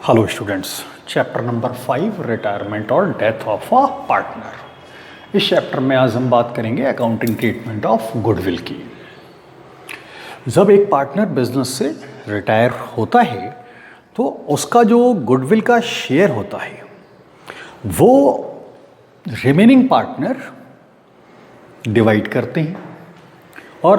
Hello students, chapter number 5 retirement और death of a partner. इस chapter में आज हम बात करेंगे अकाउंटिंग ट्रीटमेंट ऑफ गुडविल की। जब एक पार्टनर बिजनेस से रिटायर होता है तो उसका जो गुडविल का शेयर होता है वो रिमेनिंग पार्टनर डिवाइड करते हैं और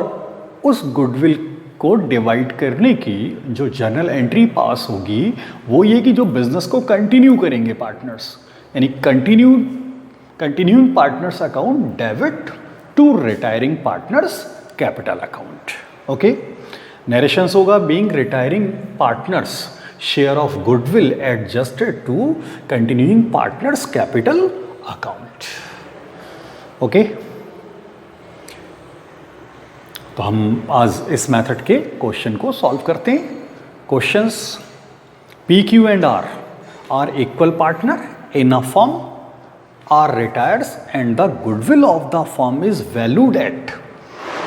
उस गुडविल को डिवाइड करने की जो जर्नल एंट्री पास होगी वो ये कि जो बिजनेस को कंटिन्यू करेंगे पार्टनर्स, यानी continuing partners account debit to retiring partners capital account. Okay, narrations होगा being retiring partners share of goodwill adjusted to continuing partners capital account. Okay, तो हम आज इस मेथड के क्वेश्चन को सॉल्व करते हैं। Questions P Q and R equal partner in a firm, R retires and the goodwill of the firm is valued at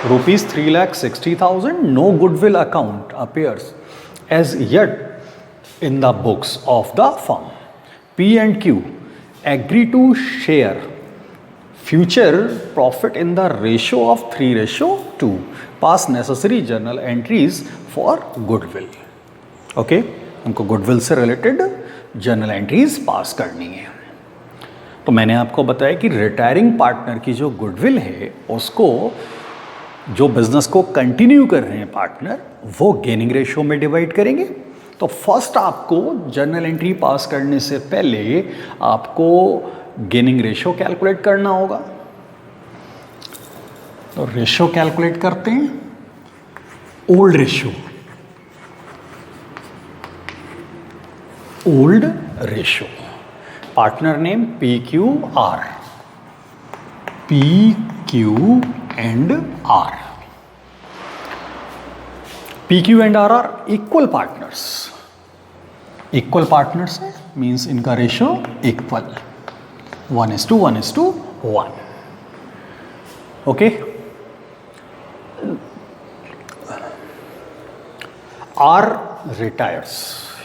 rupees 3,60,000. No goodwill account appears as yet in the books of the firm. P and Q agree to share future profit in the ratio of 3:2. Pass necessary journal entries for goodwill. Okay, हमको goodwill से related journal entries pass करनी है। तो मैंने आपको बताया कि retiring partner की जो गुडविल है उसको जो बिजनेस को कंटिन्यू कर रहे हैं पार्टनर वो गेनिंग रेशियो में डिवाइड करेंगे। तो फर्स्ट आपको जर्नल एंट्री पास करने से पहले आपको गेनिंग रेशियो कैलकुलेट करना होगा। तो रेशियो कैलकुलेट करते हैं। Old ratio, old ratio, partner name P Q R, P Q and R. P Q and R equal partners. Equal partners है मीन्स इनका ratio equal 1:1:1। Okay, R retires,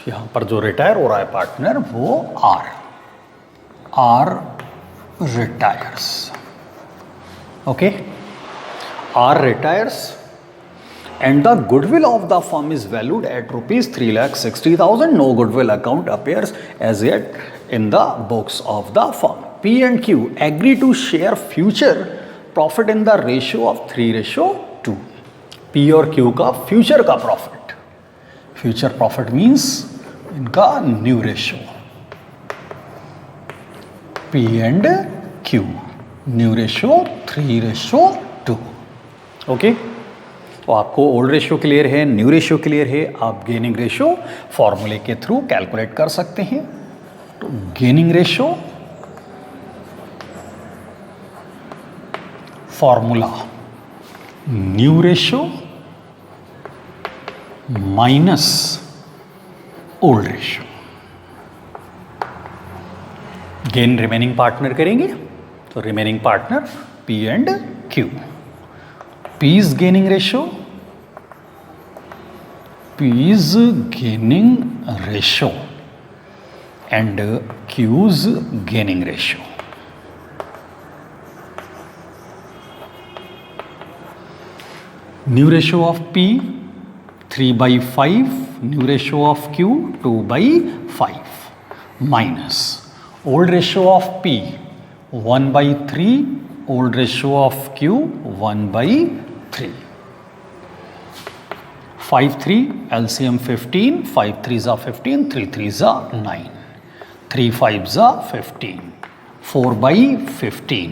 यहां पर जो रिटायर हो रहा है पार्टनर वो R retires. Okay, R retires and the goodwill of the firm is valued at rupees 3,60,000. No goodwill account appears as yet in the books of the firm. P and Q agree to share future profit in the ratio of 3:2. P और Q का future का profit, future profit means इनका new ratio. P and Q new ratio 3:2। Okay, तो आपको old ratio clear है, new ratio clear है, आप gaining ratio फॉर्मूले के थ्रू कैलकुलेट कर सकते हैं। तो gaining ratio formula new ratio minus old ratio. Gain remaining partner करेंगे तो remaining partner P and Q. P's gaining ratio, P's gaining ratio and Q's gaining ratio. New ratio of P 3/5, new ratio of Q 2/5 minus old ratio of P 1/3, old ratio of Q 1/3। 5 3 LCM 15, 5 3s are 15, 3 3s are 9, 3 5s are 15, 4/15।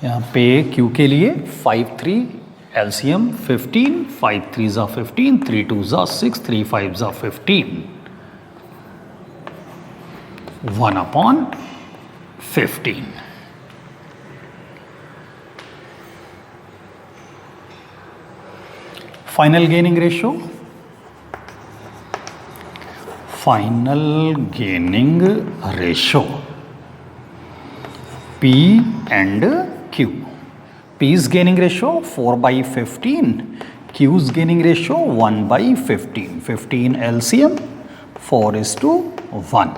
यहाँ पे Q के लिए 5 3 LCM 15, 5 3s are 15, 3 2s are 6, 3 5s are 15, 1/15। Final gaining ratio, final gaining ratio P and Q. P's gaining ratio 4/15, Q's gaining ratio 1/15, 15 LCM 4:1 1.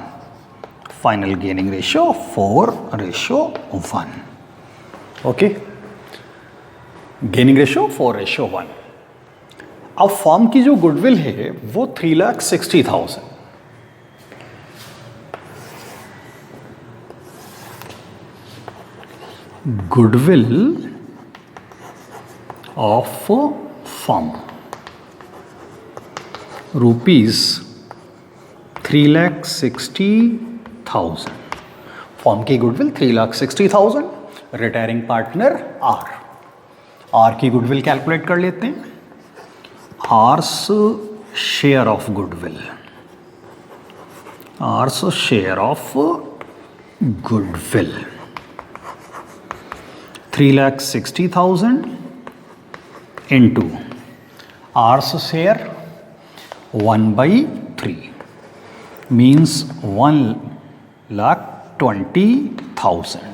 Final gaining ratio 4:1. Okay, gaining ratio 4:1. अब firm की जो goodwill है वो 3,60,000. Goodwill of firm rupees 3,60,000. Firm की goodwill 3,60,000. Retiring partner R की goodwill calculate कर लेते हैं. R's share of goodwill, R's share of goodwill 3,60,000 into R's share 1/3 means 1,20,000.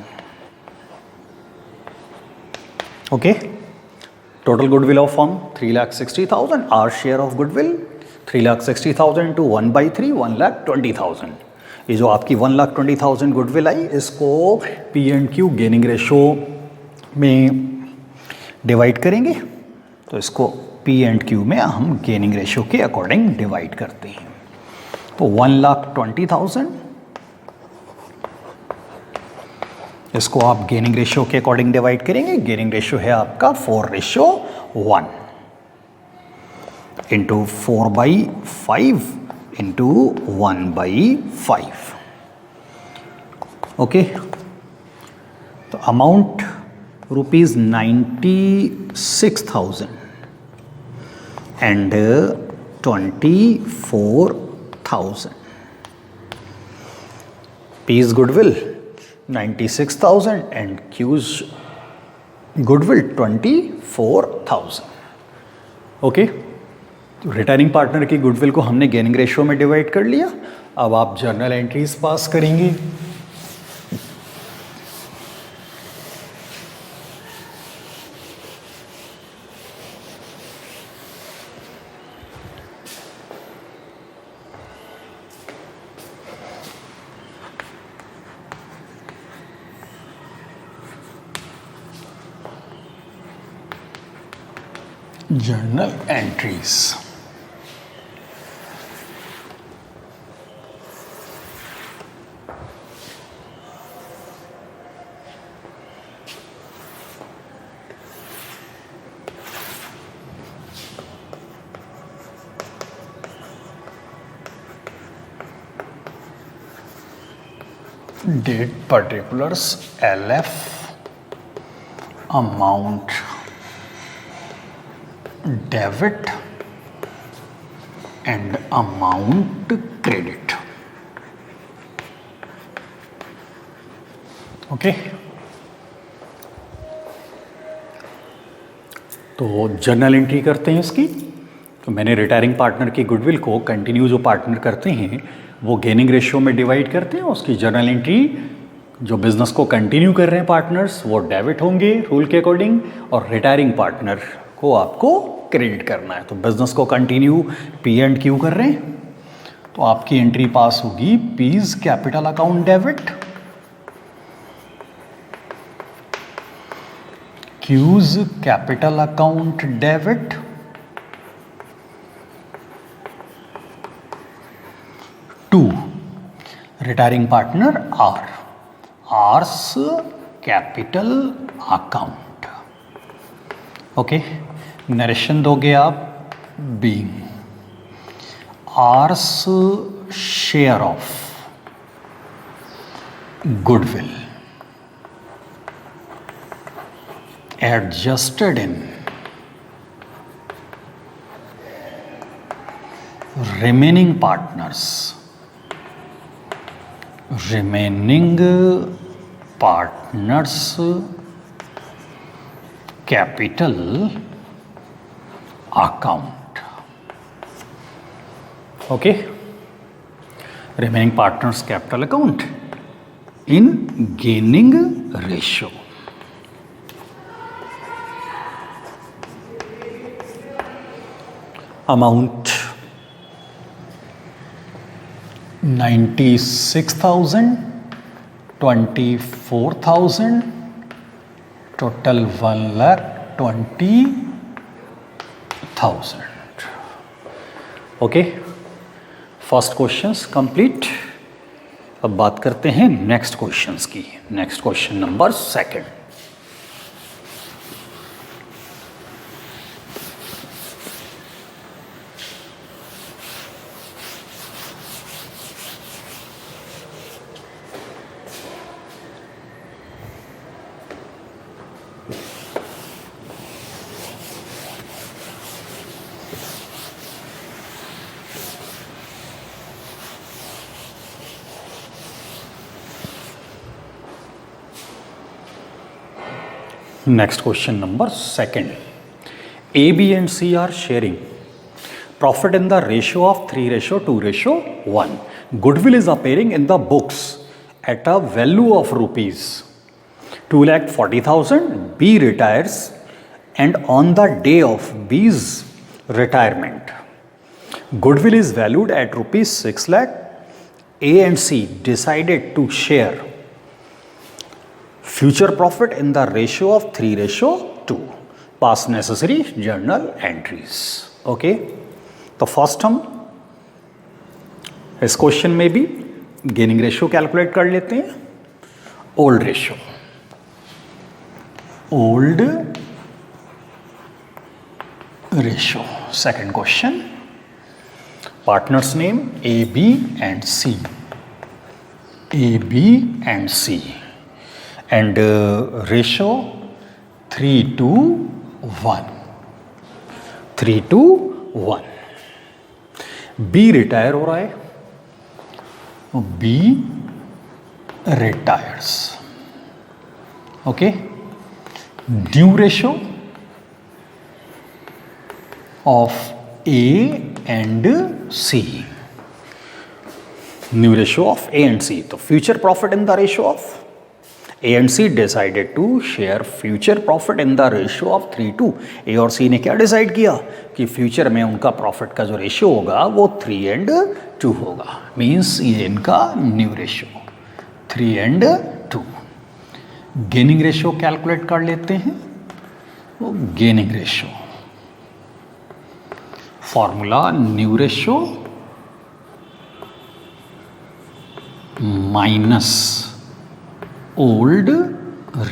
Okay, total goodwill of firm 3,60,000. Our share of goodwill 3,60,000 into 1/3 1,20,000. ये जो आपकी 1,20,000 goodwill आई इसको P and Q gaining ratio में divide करेंगे. तो इसको पी एंड क्यू में हम गेनिंग रेशो के अकॉर्डिंग डिवाइड करते हैं. तो 1,20,000 इसको आप गेनिंग रेशियो के अकॉर्डिंग डिवाइड करेंगे. गेनिंग रेशियो है आपका 4:1 इंटू 4/5 इंटू 1/5. ओके, तो amount rupees 96,000 and 24,000. P's goodwill 96,000 and Q's goodwill 24,000. Okay, तो रिटायरिंग पार्टनर की गुडविल को हमने गेनिंग रेशियो में डिवाइड कर लिया. अब आप जर्नल एंट्रीज पास करेंगे. Journal entries. Date particulars LF amount debit and amount credit. Okay, तो जर्नल एंट्री करते हैं इसकी. तो मैंने रिटायरिंग पार्टनर की गुडविल को कंटिन्यू जो पार्टनर करते हैं वो गेनिंग रेशियो में डिवाइड करते हैं. उसकी जर्नल एंट्री जो बिजनेस को कंटिन्यू कर रहे हैं पार्टनर्स वो डेबिट होंगे रूल के अकॉर्डिंग, और रिटायरिंग पार्टनर को आपको क्रेडिट करना है. तो बिजनेस को कंटिन्यू पी एंड क्यू कर रहे हैं. तो आपकी एंट्री पास होगी P's capital account debit, Q's capital account debit, to retiring partner R's capital account. Okay, narration दोगे आप being R's share of goodwill adjusted in remaining partners capital account. Okay, remaining partners capital account in gaining ratio. Amount 96,000, 24,000, total 1,20,000. Okay, first questions complete. अब बात करते हैं next questions की. Next question number second. Next question number second. A, B and C are sharing profit in the ratio of 3:2:1. Goodwill is appearing in the books at a value of rupees 2,40,000. B retires, and on the day of B's retirement, goodwill is valued at rupees 6 lakh. A and C decided to share future profit in the ratio of 3:2. Pass necessary journal entries. Okay, तो first हम इस question में भी gaining ratio calculate कर लेते हैं. Old ratio, old ratio. Second question, partners name A, B and C. A, B and C. And ratio 3:1. 3:1. B retire हो रहा है. B retires. Okay. New ratio of A and C. New ratio of A and C. तो future profit in the ratio of A and C decided to share future profit in the ratio of 3:2. A और C ने क्या decide किया कि future में उनका profit का जो रेशियो होगा वो 3:2 होगा. मीन्स ये इनका new ratio 3:2. Gaining ratio calculate कर लेते हैं. वो gaining ratio formula new ratio minus old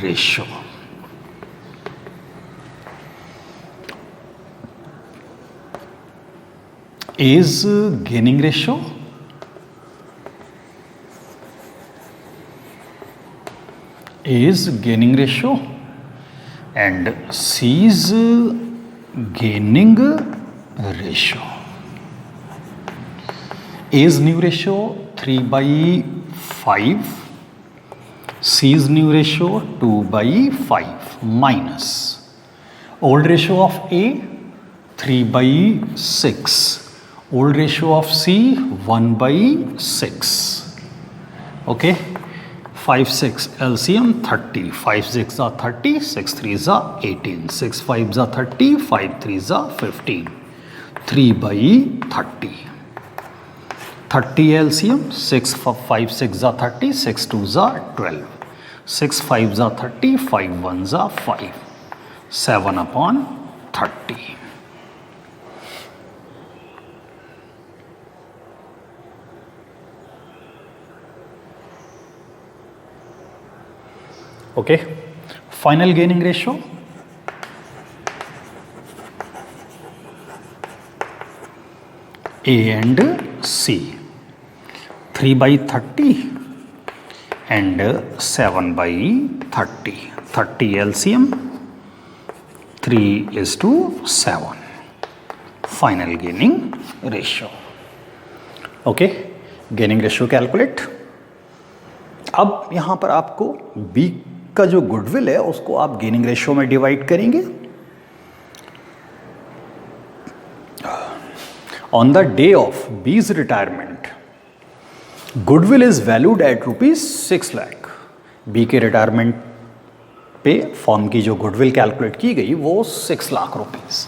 ratio. A's gaining ratio and C's gaining ratio. A's new ratio 3/5. C's new ratio 2/5 minus old ratio of A 3/6, old ratio of C 1/6. Okay, 5 6 LCM 30. 5 6 are 30, 6 3 are 18, 6 5 are 30, 5 3 are 15. 3/30. 30 LCM, 6 5 6 are 30, 6 2 are 12, 6 5 are 30, 5 1 are 5, 7/30. Okay, final gaining ratio A and C 3/30 and 7/30. 30 LCM, 3:7. Final gaining ratio. Okay, gaining ratio calculate. अब यहां पर आपको B का जो goodwill है उसको आप gaining ratio में डिवाइड करेंगे. On the day of B's retirement, goodwill is valued at rupees 6 lakh. B के रिटायरमेंट पे फॉर्म की जो गुडविल कैलकुलेट की गई वो 6 lakh rupees.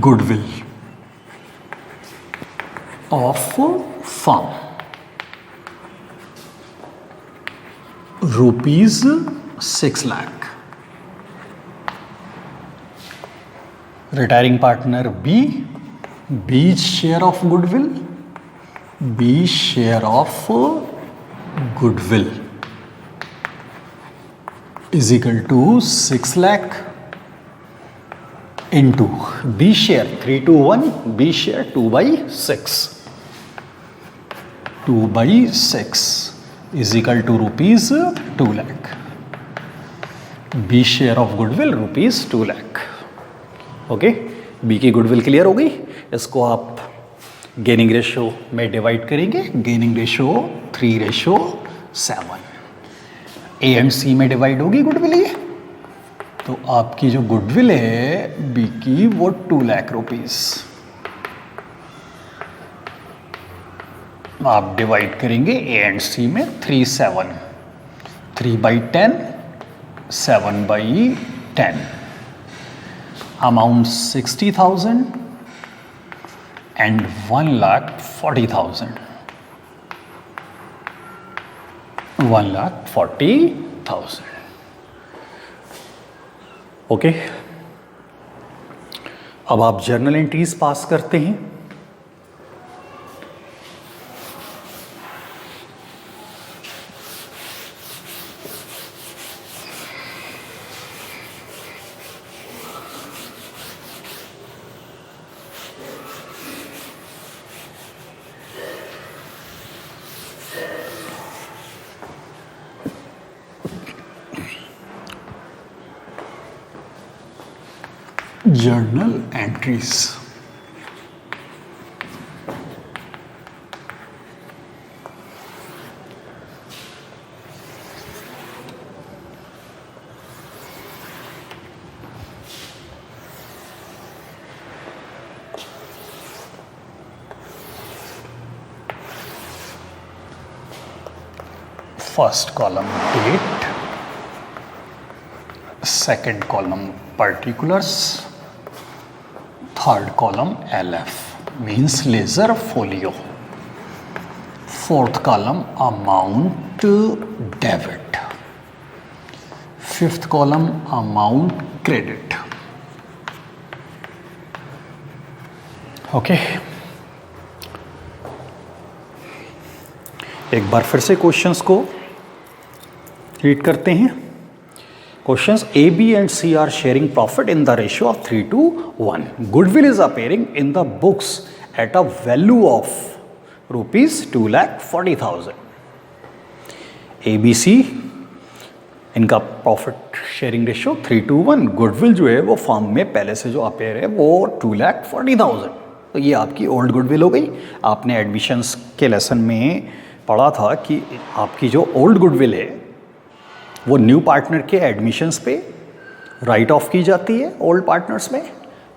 Goodwill of firm rupees 6 lakh. Retiring partner B, B's share of goodwill, B's share of goodwill is equal to 6 lakh into B share 3 to 1, B share 2 by 6. 2 by 6 is equal to rupees 2 lakh. B share of goodwill rupees 2 lakh. Okay, B की goodwill clear हो गई. इसको आप gaining ratio में divide करेंगे. Gaining ratio 3:7. A and C में divide होगी goodwill ये. तो आपकी जो गुडविल है बी की वो 2 लाख रुपीज. आप डिवाइड करेंगे ए एंड सी में 3/7. 3/10, 7/10. Amount 60,000 and 1,40,000. 1,40,000. ओके, अब आप जर्नल एंट्रीज पास करते हैं. Journal entries. First column date, second column particulars, third column LF means ledger folio, fourth column amount debit, fifth column amount credit. Okay, एक बार फिर से questions को read करते हैं. Questions A, B and C are sharing profit in the ratio of 3:1. Goodwill is appearing in the books at a value of rupees 2,40,000. A, B, C इनका profit sharing ratio 3:1. Goodwill जो है वो firm में पहले से जो appear है वो 2,40,000. तो ये आपकी ओल्ड गुडविल हो गई. आपने एडमिशन्स के लेसन में पढ़ा था कि आपकी जो ओल्ड गुडविल है वो न्यू पार्टनर के एडमिशन्स पे राइट ऑफ की जाती है ओल्ड पार्टनर्स में.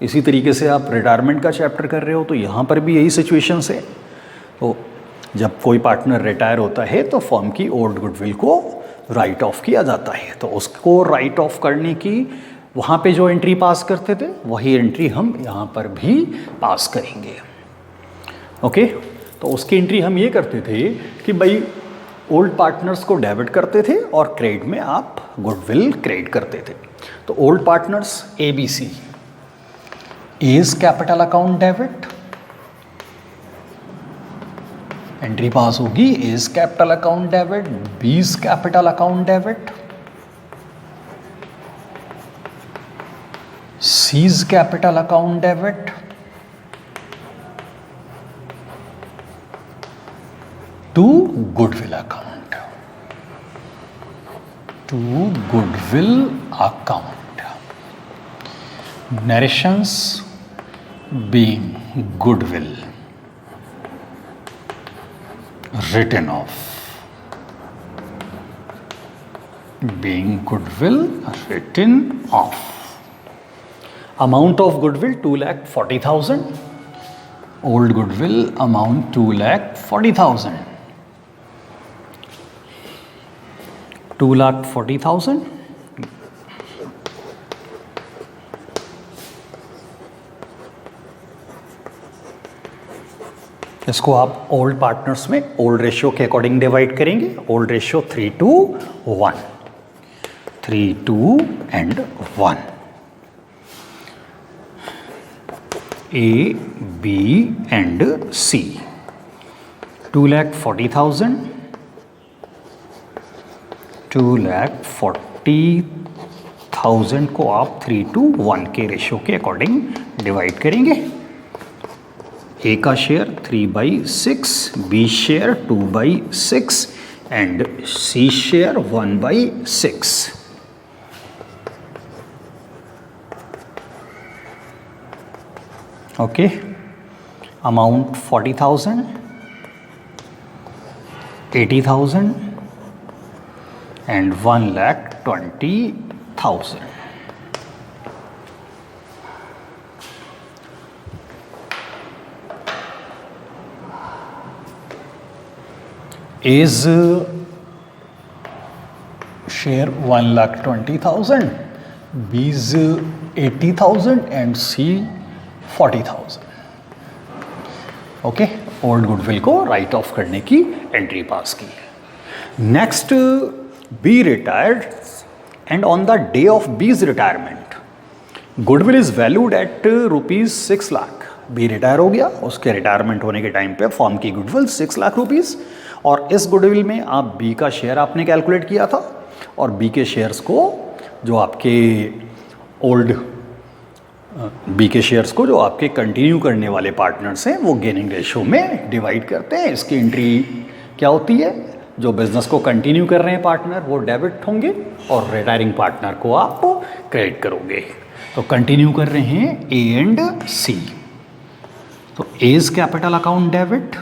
इसी तरीके से आप रिटायरमेंट का चैप्टर कर रहे हो तो यहाँ पर भी यही सिचुएशंस है. तो जब कोई पार्टनर रिटायर होता है तो फर्म की ओल्ड गुडविल को राइट ऑफ किया जाता है. तो उसको राइट ऑफ करने की वहाँ पे जो एंट्री पास करते थे वही एंट्री हम यहाँ पर भी पास करेंगे. ओके, तो उसकी एंट्री हम ये करते थे कि भाई ओल्ड पार्टनर्स को डेबिट करते थे और क्रेडिट में आप गुडविल क्रेडिट करते थे. तो old partners A B C, A's capital account debit, entry pass होगी A's capital account debit, B's capital account debit, C's capital account debit, to goodwill account. To goodwill account. Narrations being goodwill written off. Being goodwill written off. Amount of goodwill 2,40,000. Old goodwill amount 2,40,000. 2,40,000. इसको आप old partners में old ratio के according divide करेंगे. Old ratio 3:1, 3, 2 and 1. A, B and C. 2,40,000, 2,40,000 को आप 3:1 के ratio के according divide करेंगे. ए का share 3/6, B share 2/6 and C share 1/6. Okay, amount 40,000, 80,000 and 1,20,000. A's share 1,20,000, B's 80,000 and C 40,000. Okay, old goodwill को write off करने की एंट्री पास की. Next, B retired and on the day of B's retirement goodwill is valued at ₹6 lakh. B retire हो गया, उसके retirement होने के time पे फॉर्म की गुडविल 6 लाख रुपीज़. और इस गुडविल में आप बी का शेयर आपने कैलकुलेट किया था और बी के शेयर्स को जो आपके ओल्ड बी के शेयर्स को जो आपके कंटिन्यू करने वाले पार्टनर्स हैं वो गेनिंग रेशियो में डिवाइड करते हैं. इसकी एंट्री क्या होती है? जो बिजनेस को कंटिन्यू कर रहे हैं पार्टनर वो डेबिट होंगे और रिटायरिंग पार्टनर को आप क्रेडिट करोगे. तो कंटिन्यू कर रहे हैं ए एंड सी. तो A's capital account debit,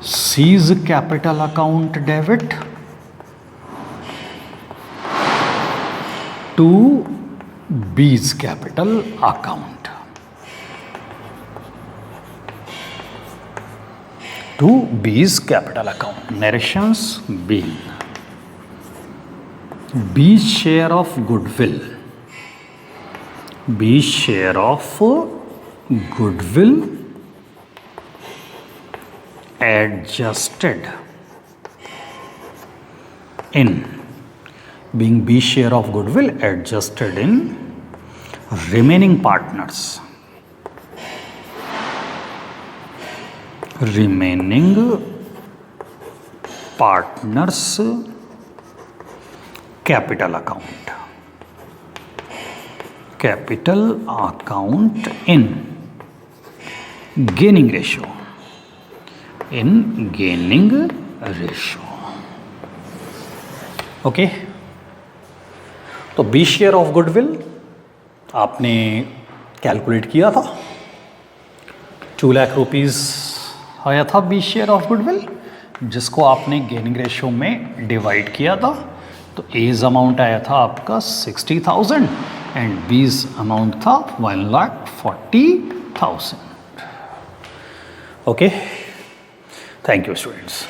C's capital account debit to B's capital account, to B's capital account. Narrations being, B's share of goodwill, B's share of goodwill adjusted in, being B share of goodwill adjusted in remaining partners, capital account in gaining ratio, okay. तो B share of goodwill आपने calculate किया था, 2 lakh rupees आया था B share of goodwill, जिसको आपने gaining ratio में divide किया था. तो एज अमाउंट आया था आपका 60,000 एंड बीज अमाउंट था 1,40,000. Okay, thank you students.